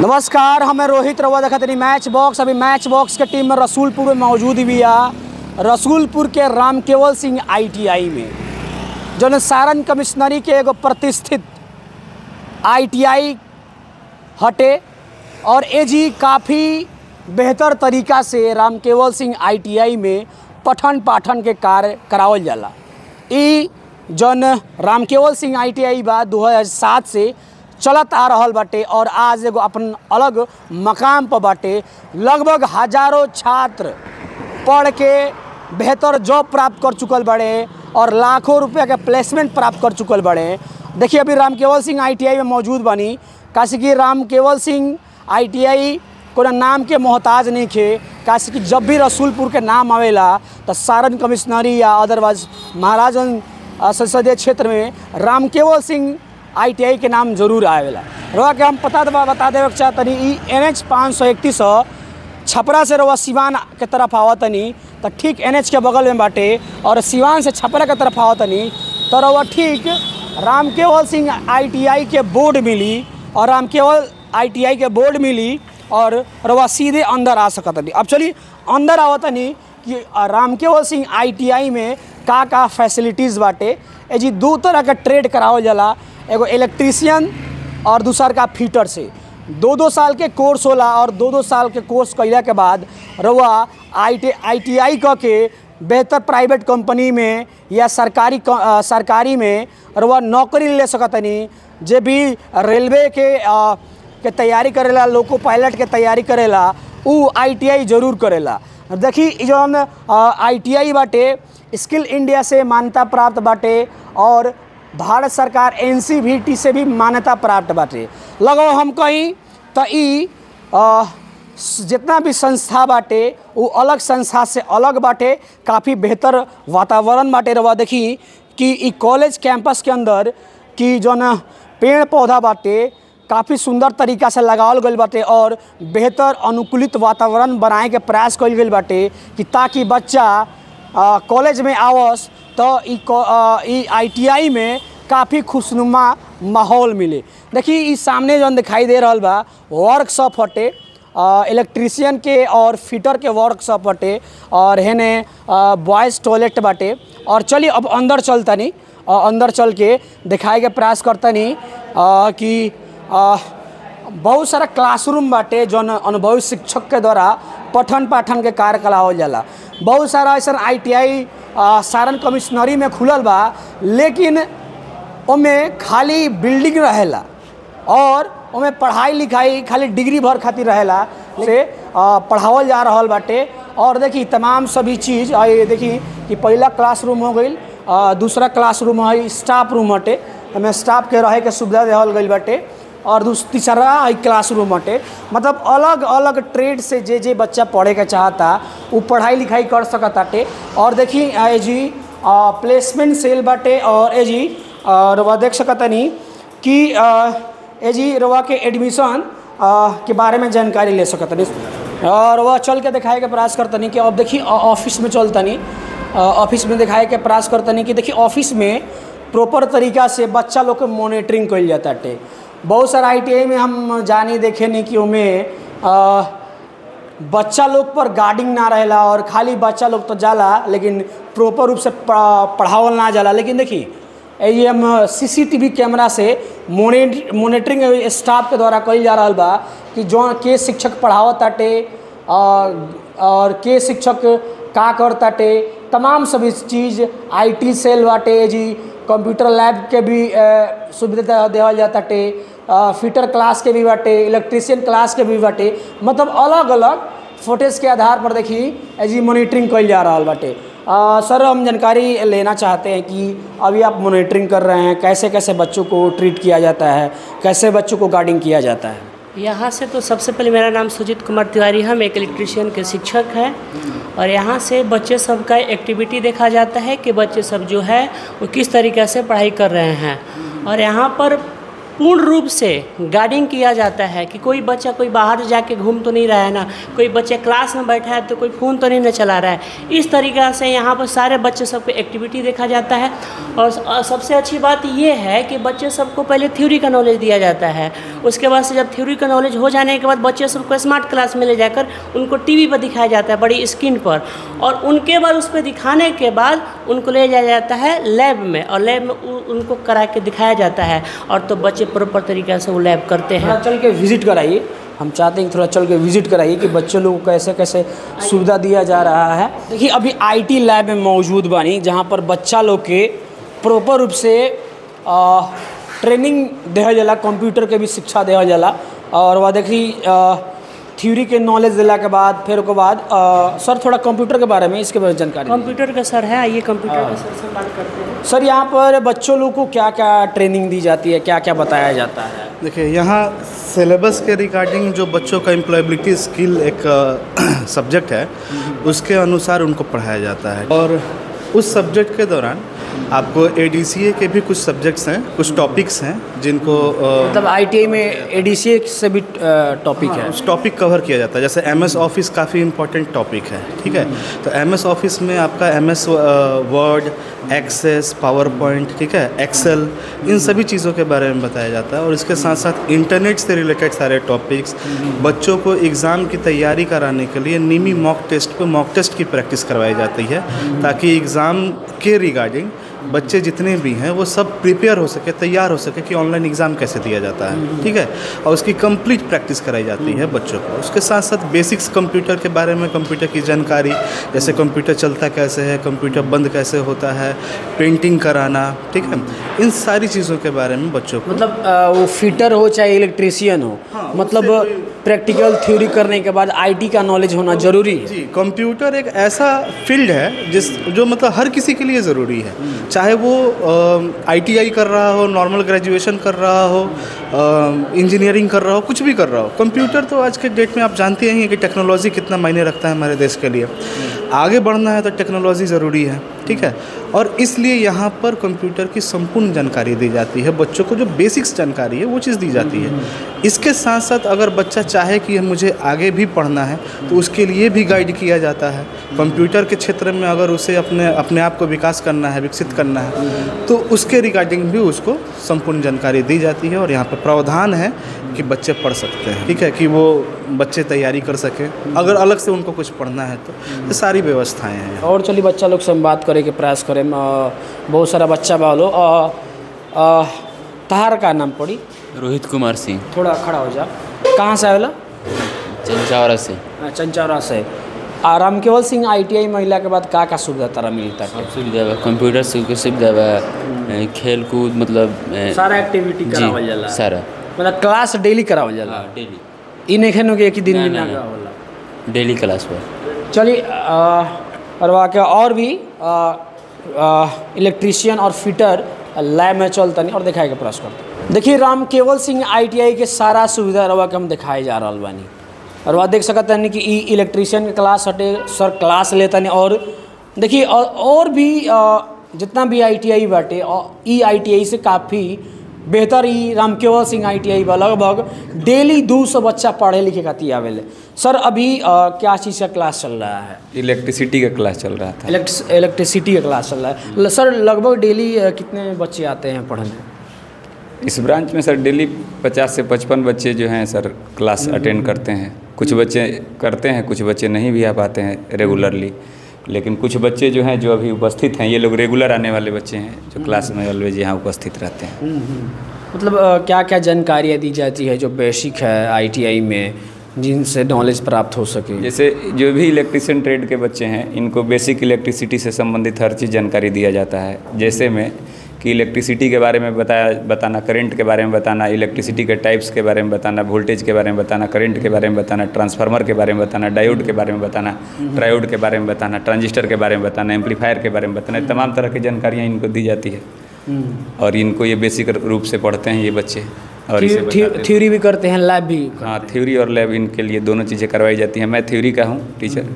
नमस्कार, हमें रोहित रवा देखते मैच बॉक्स। अभी मैच बॉक्स के टीम में रसूलपुर में मौजूद भी है। रसूलपुर के रामकेवल सिंह ITI में जो सारण कमिश्नरी के एगो प्रतिष्ठित ITI हटे और एजी काफ़ी बेहतर तरीका से रामकेवल सिंह ITI में पठन पाठन के कार्य करावल जाला। ई जौन रामकेवल सिंह ITI बा 2007 से चलत आ रहल बाटे और आज एगो अपन अलग मकाम पर बाटे। लगभग हजारों छात्र पढ़ के बेहतर जॉब प्राप्त कर चुकल बड़े और लाखों रुपया के प्लेसमेंट प्राप्त कर चुकल बड़े। देखिए अभी रामकेवल सिंह ITI में मौजूद बनी, काशी कि रामकेवल सिंह ITI को नाम के मोहताज नहीं खे। काशी कि जब भी रसूलपुर के नाम आवेला तो सारण कमिश्नरी या अदरवाइज महाराजगंज संसदीय क्षेत्र में रामकेवल सिंह ITI के नाम जरूर आवेला। रवा के हम बता देवे चाहतनी ई NH 531 छपरा से रवा सिवान के तरफ आवतनी तो ठीक NH के बगल में बाटे और सिवान से छपरा के तरफ आवतनी तो रवा ठीक रामकेवल सिंह ITI के बोर्ड मिली और रामकेवल ITI के बोर्ड मिली और रवा सीधे अंदर आ सकतनी। अब चलिए अंदर आवतनी कि रामकेवल सिंह ITI में का फैसिलिटीज़ बाटे। जी दो तरह का ट्रेड करावल जाला, एगो इलेक्ट्रीशियन और दूसर का फिटर से। 2-2 साल के कोर्स होला और 2-2 साल के कोर्स कैला के बाद रउआ ITI क के बेहतर प्राइवेट कंपनी में या सरकारी में रउआ नौकरी ले सकतनी। जे भी रेलवे के तैयारी करेला, लोको पायलट के तैयारी करेला, उ ITI जरूर करेला। देखी जौन ITI बाटे स्किल इंडिया से मान्यता प्राप्त बाटे और भारत सरकार NCVT से भी मान्यता प्राप्त बाटे। लगो हम कहीं तो ई जितना भी संस्था बाटे वो अलग संस्था से अलग बाटे, काफ़ी बेहतर वातावरण बाटे। रवा देखी कि ई कॉलेज कैंपस के अंदर कि जौन पेड़ पौधा बाटे काफ़ी सुंदर तरीका से लगावल गई बाटे और बेहतर अनुकूलित वातावरण बनाए के प्रयास कल गई बाटे कि ताकि बच्चा कॉलेज में आवस तो ई ITI में काफ़ी खुशनुमा माहौल मिले। देखिए इस सामने जो दिखाई दे रहा बा वर्कशॉप हटे, इलेक्ट्रीशियन के और फिटर के वर्कशॉप हटे और हेने बॉयज़ टॉयलेट बाटे। और चलिए अब अंदर चलतनी, अंदर चल के दिखाए के प्रयास करतनी कि बहुत सारा क्लासरूम बाटे जौन अनुभवी शिक्षक के द्वारा पठन पाठन के कार्य करावल जाला। बहुत सारा ऐसा ITI सारण कमिश्नरी में खुलल बा, लेकिन ओमें खाली बिल्डिंग रहेला और ओमें पढ़ाई लिखाई खाली डिग्री भर खातिर रहेला से पढ़ावल जा रहल बाटे। और देखी तमाम सभी चीज़ ये देखी कि पहला क्लासरूम हो गई, दूसरा क्लासरूम है स्टाफ रूम हटे, हमें स्टाफ के रहे के सुविधा देवल गई बाटे और तीसरा क्लासरूम हटे। मतलब अलग अलग ट्रेड से जे बच्चा पढ़े के चाहता वो पढ़ाई लिखाई कर सकताटे। और देखी जी प्लेसमेंट सेल बाटे और जी रवा देख सकतनी कि जी रवा के एडमिशन के बारे में जानकारी ले सकतनी और वह चल के दिखाए के प्रयास करतनी कि अब देखिए ऑफिस में चलतनी, ऑफिस में दिखाए के प्रयास करतनी कि देखिए ऑफिस में प्रॉपर तरीका से बच्चा लोग के मॉनिटरिंग कल जाताटे। बहुत सारा ITI में हम जानी देखे नहीं कि उमें बच्चा लोग पर गार्डिंग ना रहेला और खाली बच्चा लोग तो जाला लेकिन प्रॉपर रूप से पढ़ावल ना जाला। लेकिन देखिए ये हम CCTV कैमरा से मॉनिटरिंग स्टाफ के द्वारा कल जा रहा बा कि जो के शिक्षक पढ़ावत ताटे और के शिक्षक का करताटे, तमाम सभी चीज़ IT सेल बाटे। जी कंप्यूटर लैब के भी सुविधा देवल जाताटे, फिटर क्लास के भी बाटे, इलेक्ट्रीशियन क्लास के भी बाटे। मतलब अलग अलग फुटेज के आधार पर देखिए जी मॉनिटरिंग कल जा रहा बाटे। सर हम जानकारी लेना चाहते हैं कि अभी आप मॉनिटरिंग कर रहे हैं, कैसे कैसे बच्चों को ट्रीट किया जाता है, कैसे बच्चों को गार्डिंग किया जाता है? यहाँ से तो सबसे पहले मेरा नाम सुजीत कुमार तिवारी, हम एक इलेक्ट्रीशियन के शिक्षक हैं और यहाँ से बच्चे सब का एक्टिविटी देखा जाता है कि बच्चे सब जो है वो किस तरीक़े से पढ़ाई कर रहे हैं। और यहाँ पर पूर्ण रूप से गाइडिंग किया जाता है कि कोई बच्चा कोई बाहर जाके घूम तो नहीं रहा है ना, कोई बच्चा क्लास में बैठा है तो कोई फ़ोन तो नहीं ना चला रहा है। इस तरीक़ा से यहाँ पर सारे बच्चे सबको एक्टिविटी देखा जाता है। और सबसे अच्छी बात ये है कि बच्चे सबको पहले थ्योरी का नॉलेज दिया जाता है, उसके बाद से जब थ्योरी का नॉलेज हो जाने के बाद बच्चे सबको स्मार्ट क्लास में ले जाकर उनको टीवी पर दिखाया जाता है, बड़ी स्क्रीन पर, और उनके बाद उस पर दिखाने के बाद उनको ले जाया जाता है लैब में, और लैब में उनको करा के दिखाया जाता है, और तो बच्चे प्रॉपर तरीक़े से वो लैब करते हैं। थोड़ा चल के विज़िट कराइए, हम चाहते हैं कि थोड़ा चल के विज़िट कराइए कि बच्चे लोगों को कैसे कैसे सुविधा दिया जा रहा है। देखिए अभी आईटी लैब में मौजूद बानी, जहाँ पर बच्चा लोग के प्रॉपर रूप से ट्रेनिंग दिया जाला, कंप्यूटर के भी शिक्षा दिया जाला, और वह देखिए थ्योरी के नॉलेज दिला के बाद फिर उसके बाद सर थोड़ा कंप्यूटर के बारे में, इसके बारे में जानकारी। कंप्यूटर का सर है, आइए कंप्यूटर का सर से बात करते हैं। सर यहाँ पर बच्चों लोग को क्या क्या ट्रेनिंग दी जाती है, क्या क्या बताया जाता है? देखिए यहाँ सिलेबस के रिगार्डिंग जो बच्चों का एम्प्लॉयबिलिटी स्किल एक सब्जेक्ट है, उसके अनुसार उनको पढ़ाया जाता है। और उस सब्जेक्ट के दौरान आपको ADCA के भी कुछ सब्जेक्ट्स हैं, कुछ टॉपिक्स हैं जिनको मतलब ITI में ADCA से भी टॉपिक है, उस टॉपिक कवर किया जाता है। जैसे MS ऑफिस काफ़ी इंपॉर्टेंट टॉपिक है, ठीक है। तो MS ऑफिस में आपका MS Word, Access, PowerPoint, ठीक है, एक्सेल, इन सभी चीज़ों के बारे में बताया जाता है। और इसके साथ साथ इंटरनेट से रिलेटेड सारे टॉपिक्स, बच्चों को एग्ज़ाम की तैयारी कराने के लिए निमी मॉक टेस्ट की प्रैक्टिस करवाई जाती है, ताकि एग्ज़ाम के रिगार्डिंग बच्चे जितने भी हैं वो सब प्रिपेयर हो सके, तैयार हो सके कि ऑनलाइन एग्ज़ाम कैसे दिया जाता है, ठीक है। और उसकी कंप्लीट प्रैक्टिस कराई जाती है बच्चों को। उसके साथ साथ बेसिक्स कंप्यूटर के बारे में, कंप्यूटर की जानकारी, जैसे कंप्यूटर चलता कैसे है, कंप्यूटर बंद कैसे होता है, पेंटिंग कराना, ठीक है, इन सारी चीज़ों के बारे में बच्चों को, मतलब वो फिटर हो चाहे इलेक्ट्रीशियन हो, मतलब प्रैक्टिकल थ्योरी करने के बाद IT का नॉलेज होना ज़रूरी है। जी, कंप्यूटर एक ऐसा फील्ड है जो मतलब हर किसी के लिए ज़रूरी है, चाहे वो ITI कर रहा हो, नॉर्मल ग्रेजुएशन कर रहा हो, इंजीनियरिंग कर रहा हो, कुछ भी कर रहा हो। कंप्यूटर तो आज के डेट में आप जानते हैं कि टेक्नोलॉजी कितना मायने रखता है हमारे देश के लिए। आगे बढ़ना है तो टेक्नोलॉजी ज़रूरी है, ठीक है। और इसलिए यहाँ पर कंप्यूटर की संपूर्ण जानकारी दी जाती है, बच्चों को जो बेसिक्स जानकारी है वो चीज़ दी जाती है। इसके साथ साथ अगर बच्चा चाहे कि मुझे आगे भी पढ़ना है तो उसके लिए भी गाइड किया जाता है। कंप्यूटर के क्षेत्र में अगर उसे अपने आप को विकास करना है, विकसित करना है, तो उसके रिगार्डिंग भी उसको संपूर्ण जानकारी दी जाती है। और यहाँ पर प्रावधान है कि बच्चे पढ़ सकते हैं, ठीक है, कि वो बच्चे तैयारी कर सकें, अगर अलग से उनको कुछ पढ़ना है तो ये सारी व्यवस्थाएं हैं। और चलिए बच्चा लोग से हम बात करें कि प्रयास करें, बहुत सारा बच्चा बालो। तहार का नाम पड़ी? रोहित कुमार सिंह। थोड़ा खड़ा हो जा। कहाँ से आवेला? चंचावरा से। चंचावरा से। राम केवल सिंह ITI महिला के बाद का सुविधा तारा मिलता है? सब सुविधा है, कंप्यूटर की सुविधा है, खेल कूद, मतलब सारा एक्टिविटी करावल जाला, सारा मतलब क्लास डेली करावल जाला? डेली। इ नहीं खेनो कि एक ही दिन में ना, ना होला, डेली क्लास पर। चलिए और वाक़ और भी इलेक्ट्रीशियन और फिटर लैब में चलता नहीं और दिखाए के प्रयास करते। देखिए राम केवल सिंह ITI के सारा सुविधा रवा के हम दिखाए जा रहा बानी, और वह देख सकते हैं कि इलेक्ट्रीशियन के क्लास हटे, सर क्लास लेता नहीं। और देखिए और भी जितना भी ITI बाटे ITI से काफ़ी बेहतर राम केवल सिंह ITI बा। लगभग डेली 200 बच्चा पढ़े लिखे खाती आवेले। सर अभी क्या चीज़ का क्लास चल रहा है? इलेक्ट्रिसिटी का क्लास चल रहा था। इलेक्ट्रिसिटी का क्लास चल रहा है। सर लगभग डेली कितने बच्चे आते हैं पढ़ने? इस ब्रांच में सर डेली 50 से 55 बच्चे जो हैं सर क्लास अटेंड करते हैं। कुछ बच्चे करते हैं, कुछ बच्चे नहीं भी आ पाते हैं रेगुलरली, लेकिन कुछ बच्चे जो हैं जो अभी उपस्थित हैं, ये लोग रेगुलर आने वाले बच्चे हैं जो क्लास में ऑलवेज यहाँ उपस्थित रहते हैं। मतलब क्या क्या जानकारियाँ दी जाती है जो बेसिक है ITI में, जिनसे नॉलेज प्राप्त हो सके? जैसे जो भी इलेक्ट्रिशियन ट्रेड के बच्चे हैं, इनको बेसिक इलेक्ट्रिसिटी से संबंधित हर चीज़ जानकारी दिया जाता है। जैसे में कि इलेक्ट्रिसिटी के बारे में बताना, करंट के बारे में बताना, इलेक्ट्रिसिटी के टाइप्स के बारे में बताना, वोल्टेज के बारे में बताना, करंट के बारे में बताना, ट्रांसफार्मर के बारे में बताना, डायोड के बारे में बताना, ट्रायोड के बारे में बताना, ट्रांजिस्टर के बारे में बताना, एम्पलीफायर के बारे में बताना, तमाम तरह की जानकारियाँ इनको दी जाती है। और इनको ये बेसिक रूप से पढ़ते हैं ये बच्चे। और थ्योरी भी करते हैं, लैब भी? हाँ, थ्योरी और लैब इनके लिए दोनों चीज़ें करवाई जाती हैं। मैं थ्योरी का हूँ टीचर,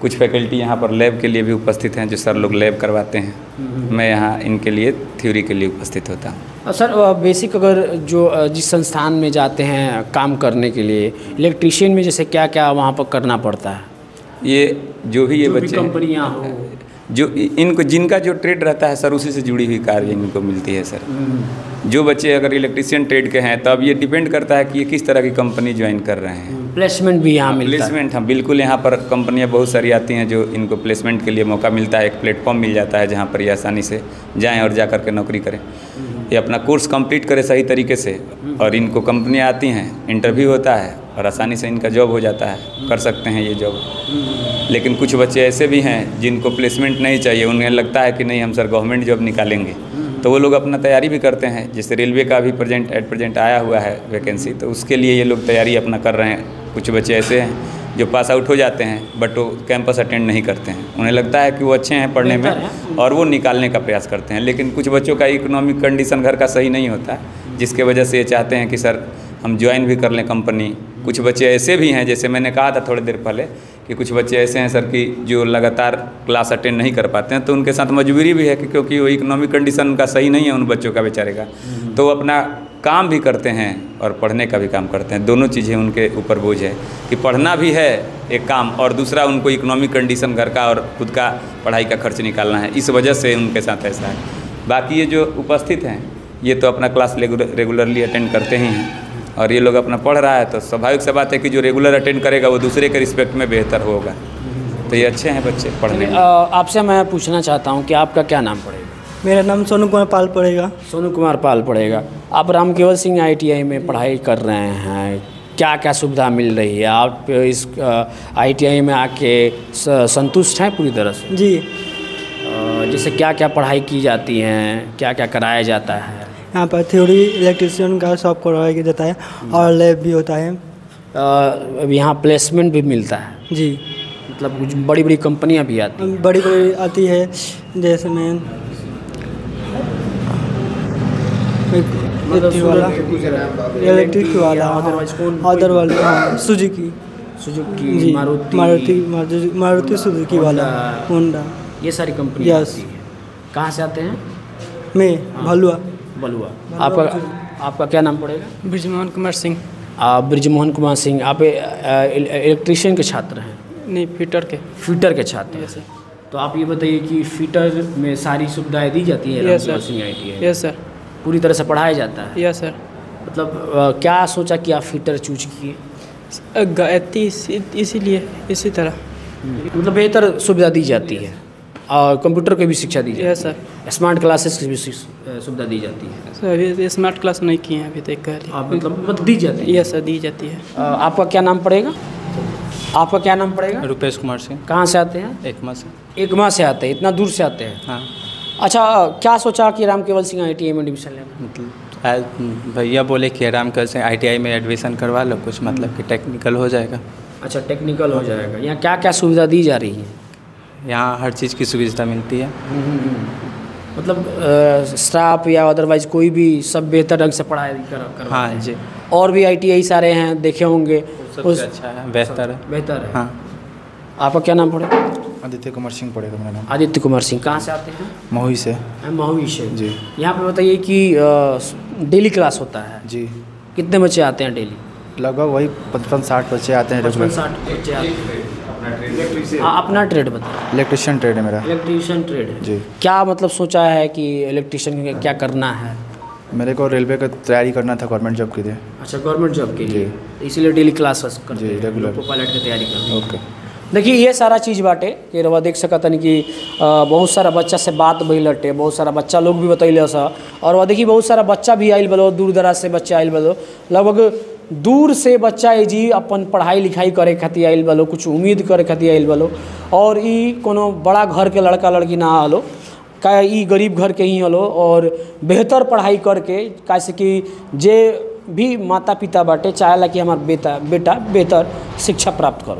कुछ फैकल्टी यहाँ पर लैब के लिए भी उपस्थित हैं, जो सर लोग लैब करवाते हैं। मैं यहाँ इनके लिए थ्योरी के लिए उपस्थित होता हूँ। सर बेसिक अगर जो जिस संस्थान में जाते हैं काम करने के लिए, इलेक्ट्रीशियन में जैसे क्या क्या वहाँ पर करना पड़ता है? ये जो भी बच्चे कंपनियाँ हो, जो इनको जिनका जो ट्रेड रहता है सर, उसी से जुड़ी हुई कार्य इनको मिलती है सर। जो बच्चे अगर इलेक्ट्रीशियन ट्रेड के हैं तब ये डिपेंड करता है कि ये किस तरह की कंपनी ज्वाइन कर रहे हैं। प्लेसमेंट भी यहाँ मिलता है? प्लेसमेंट, हाँ बिल्कुल, यहाँ पर कंपनियाँ बहुत सारी आती हैं जो इनको प्लेसमेंट के लिए मौका मिलता है। एक प्लेटफॉर्म मिल जाता है जहाँ पर ये आसानी से जाएँ और जा कर के नौकरी करें। ये अपना कोर्स कंप्लीट करें सही तरीके से और इनको कंपनियाँ आती हैं, इंटरव्यू होता है और आसानी से इनका जॉब हो जाता है, कर सकते हैं ये जॉब। लेकिन कुछ बच्चे ऐसे भी हैं जिनको प्लेसमेंट नहीं चाहिए, उन्हें लगता है कि नहीं हम सर गवर्नमेंट जॉब निकालेंगे, तो वो लोग अपना तैयारी भी करते हैं। जैसे रेलवे का भी एट प्रेजेंट आया हुआ है वैकेंसी, तो उसके लिए ये लोग तैयारी अपना कर रहे हैं। कुछ बच्चे ऐसे हैं जो पास आउट हो जाते हैं बट वो कैंपस अटेंड नहीं करते हैं, उन्हें लगता है कि वो अच्छे हैं पढ़ने में और वो निकालने का प्रयास करते हैं। लेकिन कुछ बच्चों का इकोनॉमिक कंडीशन घर का सही नहीं होता है, जिसके वजह से ये चाहते हैं कि सर हम ज्वाइन भी कर लें कंपनी। कुछ बच्चे ऐसे भी हैं, जैसे मैंने कहा था थोड़ी देर पहले, कि कुछ बच्चे ऐसे हैं सर कि जो लगातार क्लास अटेंड नहीं कर पाते हैं, तो उनके साथ मजबूरी भी है कि क्योंकि वो इकोनॉमिक कंडीशन उनका सही नहीं है उन बच्चों का बेचारे का, तो वो अपना काम भी करते हैं और पढ़ने का भी काम करते हैं। दोनों चीज़ें उनके ऊपर बोझ है कि पढ़ना भी है एक काम और दूसरा उनको इकोनॉमिक कंडीशन घर का और खुद का पढ़ाई का खर्च निकालना है। इस वजह से उनके साथ ऐसा है। बाकी ये जो उपस्थित हैं ये तो अपना क्लास रेगुलरली अटेंड करते ही हैं और ये लोग अपना पढ़ रहा है, तो स्वाभाविक सी बात है कि जो रेगुलर अटेंड करेगा वो दूसरे के रिस्पेक्ट में बेहतर होगा। तो ये अच्छे हैं बच्चे पढ़ने में। आपसे मैं पूछना चाहता हूँ कि आपका क्या नाम पड़ेगा? मेरा नाम सोनू कुमार पाल पड़ेगा। सोनू कुमार पाल पड़ेगा। आप रामकेवल सिंह ITI में पढ़ाई कर रहे हैं, क्या क्या सुविधा मिल रही है? आप इस ITI में आके संतुष्ट हैं पूरी तरह से? जी। जैसे क्या क्या पढ़ाई की जाती हैं, क्या क्या कराया जाता है? यहाँ पर थ्योरी इलेक्ट्रीशियन का सब करवाया जाता है और लैब भी होता है। अब यहाँ प्लेसमेंट भी मिलता है? जी। मतलब कुछ बड़ी बड़ी कंपनियाँ भी आती हैं? बड़ी बड़ी आती है, जैसे मैं इलेक्ट्रिक वाला, अदर वाला, हाँ सुजुकी, सुजुकी, मारुति सुजुकी वाला, होंडा, ये सारी कंपनी आती है। कहाँ से आते हैं? मैं भलुआ। आपका क्या नाम पड़ेगा? ब्रिजमोहन कुमार सिंह। आप ब्रिजमोहन कुमार सिंह, आप इलेक्ट्रीशियन के छात्र हैं? नहीं, फिटर के छात्र हैं। तो आप ये बताइए कि फिटर में सारी सुविधाएं दी जाती हैं? Yes sir. Yes sir. पूरी तरह से पढ़ाया जाता है? Yes sir. मतलब क्या सोचा कि आप फिटर चूज किए? इसीलिए इसी तरह मतलब बेहतर सुविधा दी जाती है और कंप्यूटर की भी शिक्षा दी जाती है? Yes sir. स्मार्ट क्लासेस की भी सुविधा दी जाती है? सर अभी स्मार्ट क्लास नहीं किए हैं अभी तक। मतलब दी जाती है? यस सर, दी जाती है। आपका क्या नाम पड़ेगा? आपका क्या नाम पड़ेगा? रुपेश कुमार सिंह। कहाँ से आते हैं? एकमा से आते हैं? इतना दूर से आते हैं? हाँ। अच्छा, क्या सोचा कि रामकेवल सिंह ITI में एडमिशन लेना? मतलब भैया बोले कि रामकेवल सिंह ITI में एडमिशन करवा लो, कुछ मतलब कि टेक्निकल हो जाएगा। अच्छा, टेक्निकल हो जाएगा। यहाँ क्या क्या सुविधा दी जा रही है? यहाँ हर चीज़ की सुविधा मिलती है। मतलब स्टाफ या अदरवाइज कोई भी सब बेहतर ढंग से पढ़ाई कर? हाँ जी। और भी ITI सारे हैं, देखे होंगे? सबसे अच्छा है, बेहतर है। हाँ। आपका क्या नाम पड़ेगा? आदित्य कुमार सिंह पड़ेगा मेरा नाम। आदित्य कुमार सिंह। कहाँ से आते हैं? महुई से। महुई से जी। यहाँ पे बताइए कि डेली क्लास होता है? जी। कितने बच्चे आते हैं डेली? लगभग वही 55-60 बच्चे आते हैं। 55-60 बच्चे आते हैं। अपना ट्रेड बताइए। इलेक्ट्रीशियन ट्रेड है मेरा। इलेक्ट्रीशियन ट्रेड है जी। क्या मतलब सोचा है कि इलेक्ट्रीशियन क्या करना है? मेरे को रेलवे का तैयारी करना था गवर्नमेंट जॉब के लिए। अच्छा, गवर्नमेंट जॉब के लिए, इसीलिए डेली क्लास करते हैं? रेगुलर पायलट की तैयारी करते हैं। ओके। देखिए ये सारा चीज़ बाटे कि रवा देख सकता नहीं कि बहुत सारा बच्चा से बात भइल लटे, बहुत सारा बच्चा लोग भी बतैले सा, और वह देखिए बहुत सारा बच्चा भी आइल बलो, दूर दराज से बच्चा आइल बलो, लगभग दूर से बच्चा जी अपन पढ़ाई लिखाई करे खातिर आइल बलो, कुछ उम्मीद करे खातिर आइल बलो, और ई कोनो बड़ा घर के लड़का लड़की ना हलो, का ई गरीब घर के ही हलो, और बेहतर पढ़ाई करके कैसे कि जे भी माता पिता बाटे चाहेला कि हमार बेटा बेहतर शिक्षा प्राप्त करो।